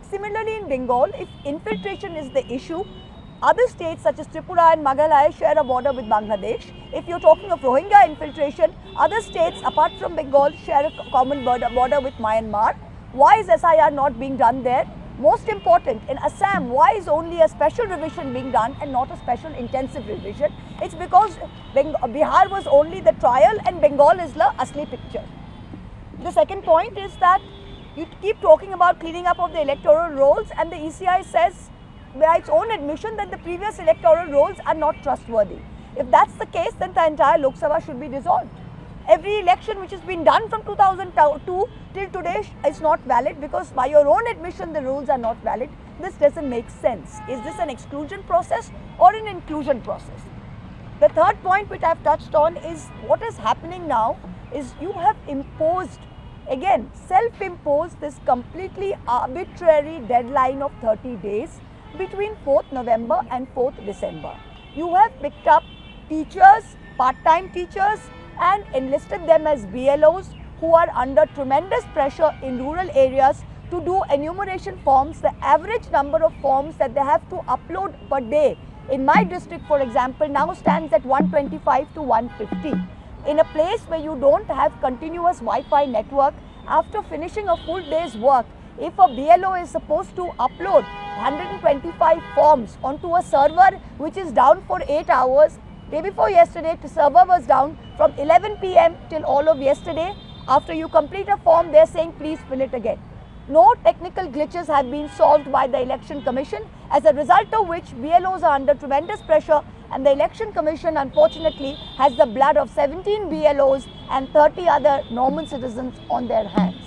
Similarly, in Bengal, if infiltration is the issue, other states such as Tripura and Meghalaya share a border with Bangladesh. If you're talking of Rohingya infiltration, other states apart from Bengal share a common border with Myanmar. Why is SIR not being done there? Most important, in Assam, why is only a special revision being done and not a special intensive revision? It's because Bihar was only the trial and Bengal is the asli picture. The second point is that you keep talking about cleaning up of the electoral rolls, and the ECI says by its own admission that the previous electoral rolls are not trustworthy. If that's the case, then the entire Lok Sabha should be dissolved. Every election which has been done from 2002 till today is not valid because by your own admission the rules are not valid. This doesn't make sense. Is this an exclusion process or an inclusion process? The third point which I've touched on is what is happening now is you have imposed, again, self-imposed this completely arbitrary deadline of 30 days between 4th November and 4th December. You have picked up teachers, part-time teachers, and enlisted them as BLOs who are under tremendous pressure in rural areas to do enumeration forms. The average number of forms that they have to upload per day in my district, for example, now stands at 125 to 150. In a place where you don't have continuous Wi-Fi network, after finishing a full day's work, if a BLO is supposed to upload 125 forms onto a server which is down for 8 hours, day before yesterday the server was down from 11 PM till all of yesterday. After you complete a form, they're saying please fill it again. No technical glitches have been solved by the Election Commission, as a result of which BLOs are under tremendous pressure, and the Election Commission unfortunately has the blood of 17 BLOs and 30 other normal citizens on their hands.